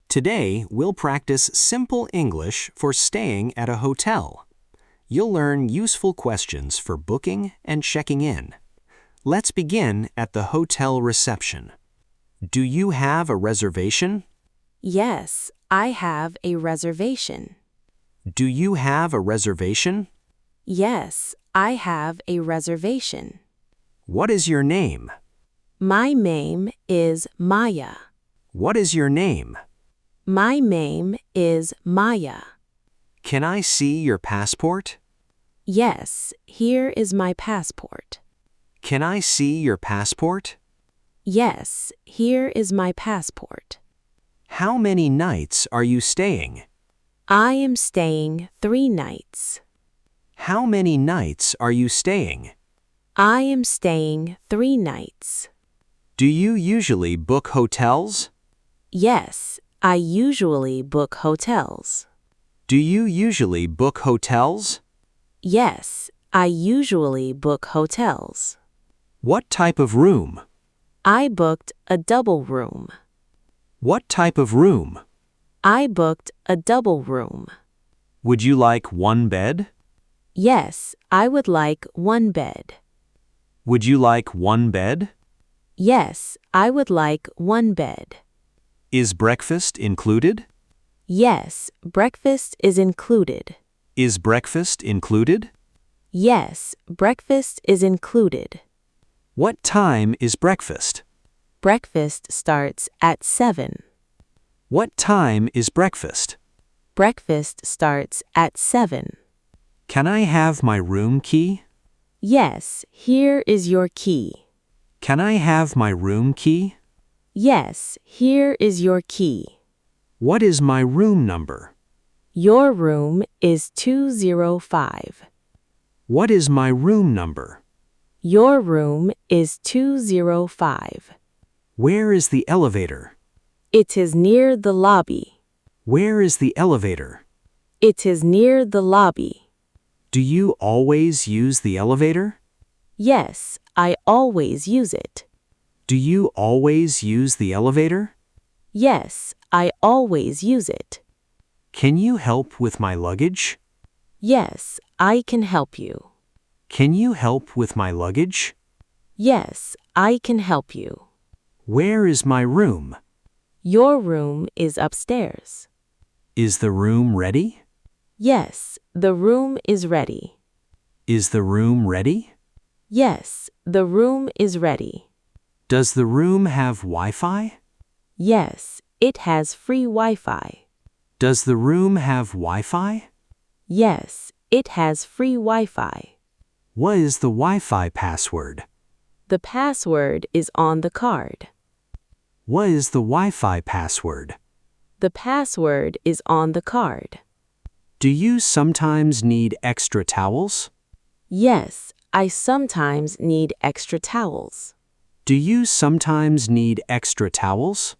Today, we'll practice simple English for staying at a hotel. You'll learn useful questions for booking and checking in. Let's begin at the hotel reception. Do you have a reservation? Yes, I have a reservation. Do you have a reservation? Yes, I have a reservation. What is your name? My name is Maya. What is your name? My name is Maya. Can I see your passport? Yes, here is my passport. Can I see your passport? Yes, here is my passport. How many nights are you staying? I am staying 3 nights. How many nights are you staying? I am staying 3 nights. Do you usually book hotels? Yes, I usually book hotels. Do you usually book hotels? Yes, I usually book hotels. What type of room? I booked a double room. What type of room? I booked a double room. Would you like one bed? Yes, I would like 1 bed. Would you like one bed? Yes, I would like 1 bed. Is breakfast included? Yes, breakfast is included. Is breakfast included? Yes, breakfast is included. What time is breakfast? Breakfast starts at 7. What time is breakfast? Breakfast starts at 7. Can I have my room key? Yes, here is your key. Can I have my room key? Yes, here is your key. What is my room number? Your room is 205. What is my room number? Your room is 205. Where is the elevator? It is near the lobby. Where is the elevator? It is near the lobby. Do you always use the elevator? Yes, I always use it. Do you always use the elevator? Yes, I always use it. Can you help with my luggage? Yes, I can help you. Can you help with my luggage? Yes, I can help you. Where is my room? Your room is upstairs. Is the room ready? Yes, the room is ready. Is the room ready? Yes, the room is ready. Does the room have Wi-Fi? Yes, it has free Wi-Fi. Does the room have Wi-Fi? Yes, it has free Wi-Fi. What is the Wi-Fi password? The password is on the card. What is the Wi-Fi password? The password is on the card. Do you sometimes need extra towels? Yes, I sometimes need extra towels. Do you sometimes need extra towels?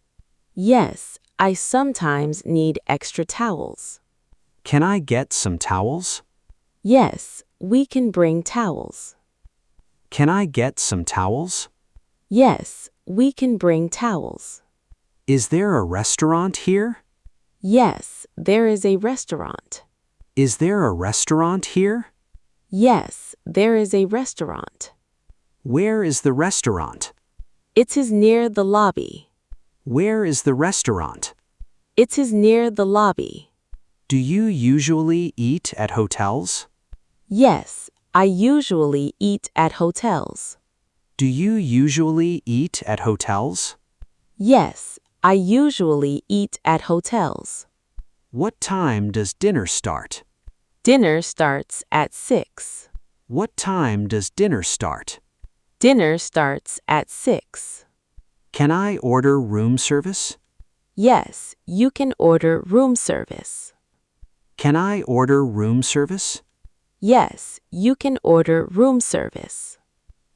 Yes, I sometimes need extra towels. Can I get some towels? Yes, we can bring towels. Can I get some towels? Yes, we can bring towels. Is there a restaurant here? Yes, there is a restaurant. Is there a restaurant here? Yes, there is a restaurant. Where is the restaurant? It is near the lobby. Where is the restaurant? It is near the lobby. Do you usually eat at hotels? Yes, I usually eat at hotels. Do you usually eat at hotels? Yes, I usually eat at hotels. What time does dinner start? Dinner starts at 6. What time does dinner start? Dinner starts at 6. Can I order room service? Yes, you can order room service. Can I order room service? Yes, you can order room service.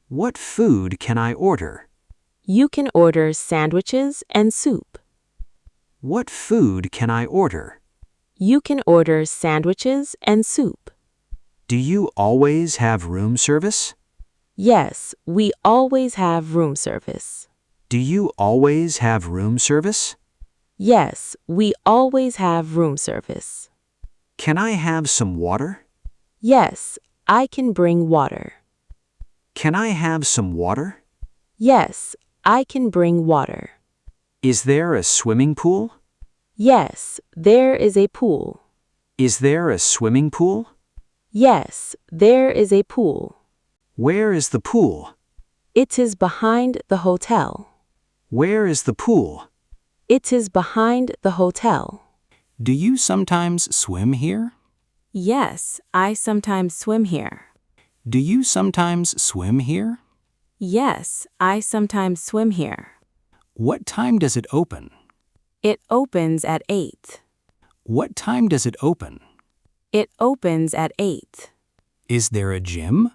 What food can I order? You can order sandwiches and soup. What food can I order? You can order sandwiches and soup. Do you always have room service? Yes, we always have room service. Do you always have room service? Yes, we always have room service. Can I have some water? Yes, I can bring water. Can I have some water? Yes, I can bring water. Is there a swimming pool? Yes, there is a pool. Is there a swimming pool? Yes, there is a pool. Where is the pool? It is behind the hotel. Where is the pool? It is behind the hotel. Do you sometimes swim here? Yes, I sometimes swim here. Do you sometimes swim here? Yes, I sometimes swim here. What time does it open? It opens at 8. What time does it open? It opens at 8. Is there a gym?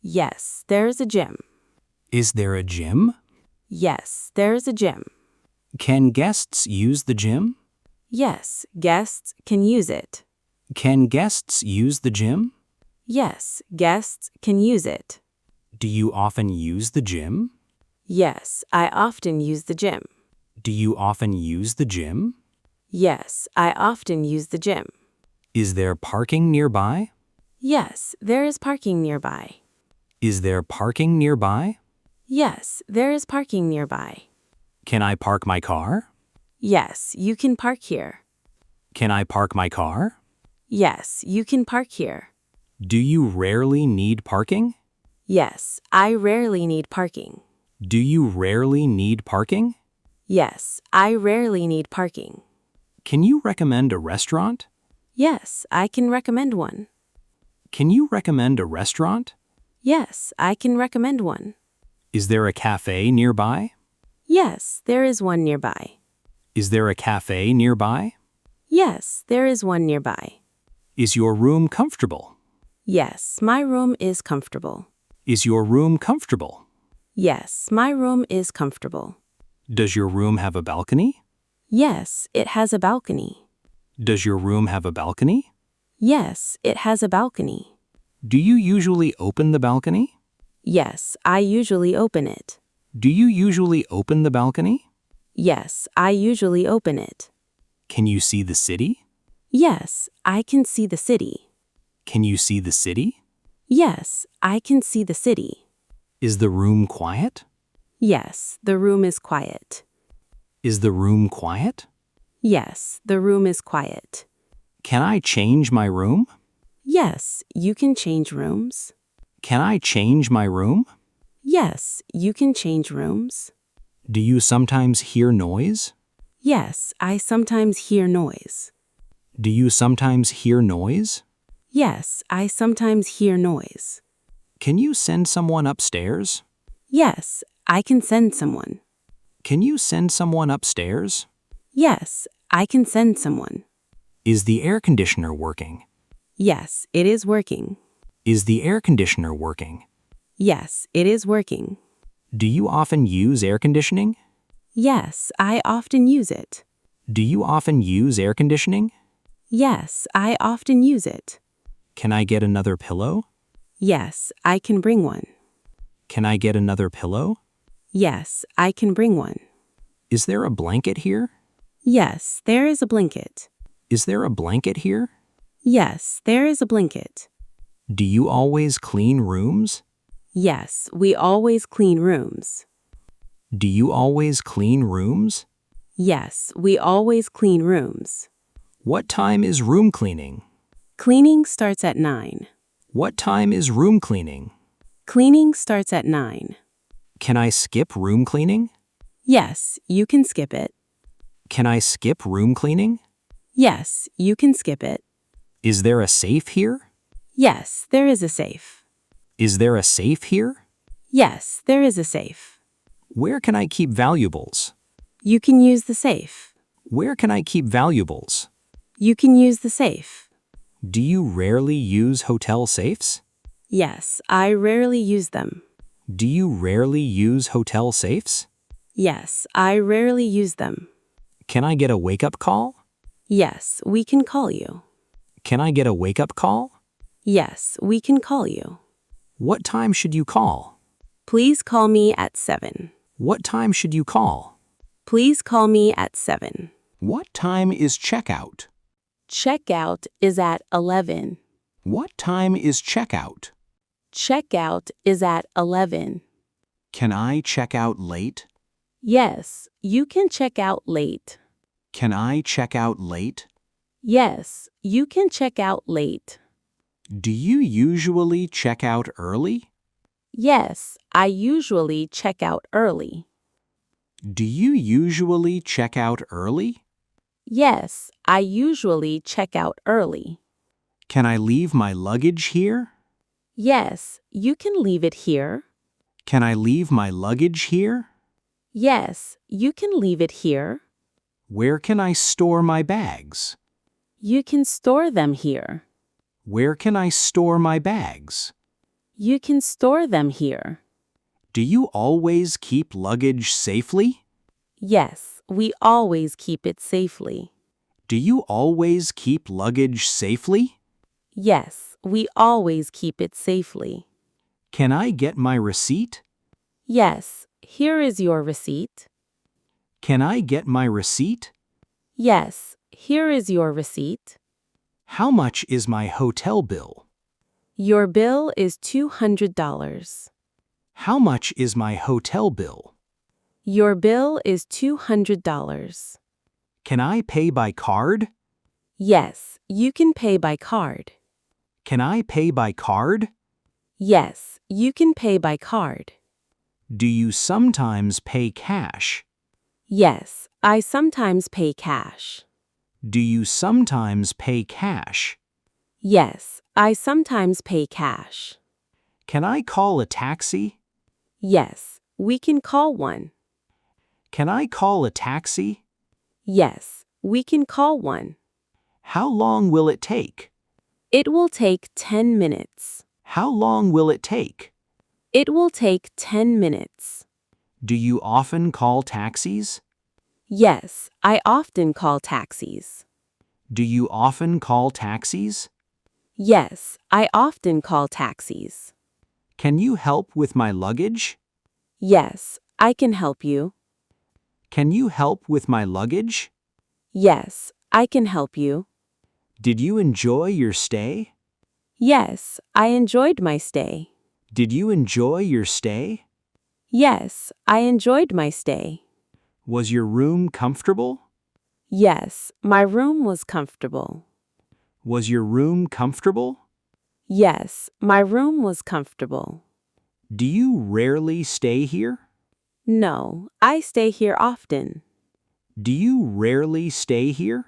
Yes, there's a gym. Is there a gym? Yes, there's a gym. Can guests use the gym? Yes, guests can use it. Can guests use the gym? Yes, guests can use it. Do you often use the gym? Yes, I often use the gym. Do you often use the gym? Yes, I often use the gym. Is there parking nearby? Yes, there is parking nearby. Is there parking nearby? Yes, there is parking nearby. Can I park my car? Yes, you can park here. Can I park my car? Yes, you can park here. Do you rarely need parking? Yes, I rarely need parking. Do you rarely need parking? Yes, I rarely need parking. Can you recommend a restaurant? Yes, I can recommend one. Can you recommend a restaurant? Yes, I can recommend one. Is there a cafe nearby? Yes, there is one nearby. Is there a cafe nearby? Yes, there is one nearby. Is your room comfortable? Yes, my room is comfortable. Is your room comfortable? Yes, my room is comfortable. Does your room have a balcony? Yes, it has a balcony. Does your room have a balcony? Yes, it has a balcony. Do you usually open the balcony? Yes, I usually open it. Do you usually open the balcony? Yes, I usually open it. Can you see the city? Yes, I can see the city. Can you see the city? Yes, I can see the city. Is the room quiet? Yes, the room is quiet. Is the room quiet? Yes, the room is quiet. Can I change my room? Yes, you can change rooms. Can I change my room? Yes, you can change rooms. Do you sometimes hear noise? Yes, I sometimes hear noise. Do you sometimes hear noise? Yes, I sometimes hear noise. Can you send someone upstairs? Yes, I can send someone. Can you send someone upstairs? Yes, I can send someone. Is the air conditioner working? Yes, it is working. Is the air conditioner working? Yes, it is working. Do you often use air conditioning? Yes, I often use it. Do you often use air conditioning? Yes, I often use it. Can I get another pillow? Yes, I can bring one. Can I get another pillow? Yes, I can bring one. Is there a blanket here? Yes, there is a blanket. Is there a blanket here? Yes, there is a blanket. Do you always clean rooms? Yes, we always clean rooms. Do you always clean rooms? Yes, we always clean rooms. What time is room cleaning? Cleaning starts at 9. What time is room cleaning? Cleaning starts at 9. Can I skip room cleaning? Yes, you can skip it. Can I skip room cleaning? Yes, you can skip it. Is there a safe here? Yes, there is a safe. Is there a safe here? Yes, there is a safe. Where can I keep valuables? You can use the safe. Where can I keep valuables? You can use the safe. Do you rarely use hotel safes? Yes, I rarely use them. Do you rarely use hotel safes? Yes, I rarely use them. Can I get a wake-up call? Yes, we can call you. Can I get a wake-up call? Yes, we can call you. What time should you call? Please call me at 7. What time should you call? Please call me at 7. What time is checkout? Checkout is at 11. What time is checkout? Checkout is at 11. Can I check out late? Yes, you can check out late. Can I check out late? Yes, you can check out late. Do you usually check out early? Yes, I usually check out early. Do you usually check out early? Yes, I usually check out early. Can I leave my luggage here? Yes, you can leave it here. Can I leave my luggage here? Yes, you can leave it here. Where can I store my bags? You can store them here. Where can I store my bags? You can store them here. Do you always keep luggage safely? Yes, we always keep it safely. Do you always keep luggage safely? Yes, we always keep it safely. Can I get my receipt? Yes, here is your receipt. Can I get my receipt? Yes, here is your receipt. How much is my hotel bill? Your bill is $200. How much is my hotel bill? Your bill is $200. Can I pay by card? Yes, you can pay by card. Can I pay by card? Yes, you can pay by card. Do you sometimes pay cash? Yes, I sometimes pay cash. Do you sometimes pay cash? Yes, I sometimes pay cash. Can I call a taxi? Yes, we can call one. Can I call a taxi? Yes, we can call one. How long will it take? It will take 10 minutes. How long will it take? It will take 10 minutes. Do you often call taxis? Yes, I often call taxis. Do you often call taxis? Yes, I often call taxis. Can you help with my luggage? Yes, I can help you. Can you help with my luggage? Yes, I can help you. Did you enjoy your stay? Yes, I enjoyed my stay. Did you enjoy your stay? Yes, I enjoyed my stay. Was your room comfortable? Yes, my room was comfortable. Was your room comfortable? Yes, my room was comfortable. Do you rarely stay here? No, I stay here often. Do you rarely stay here?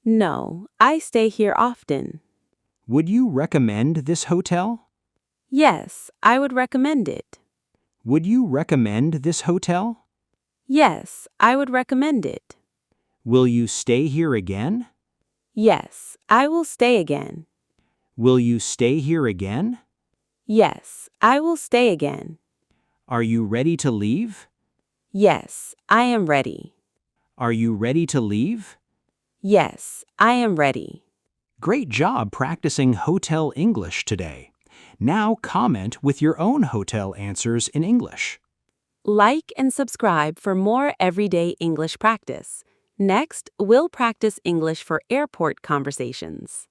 No, I stay here often. Would you recommend this hotel? Yes, I would recommend it. Would you recommend this hotel? Yes, I would recommend it. Will you stay here again? Yes, I will stay again. Will you stay here again? Yes, I will stay again. Are you ready to leave? Yes, I am ready. Are you ready to leave? Yes, I am ready. Great job practicing hotel English today. Now comment with your own hotel answers in English. Like and subscribe for more everyday English practice. Next, we'll practice English for airport conversations.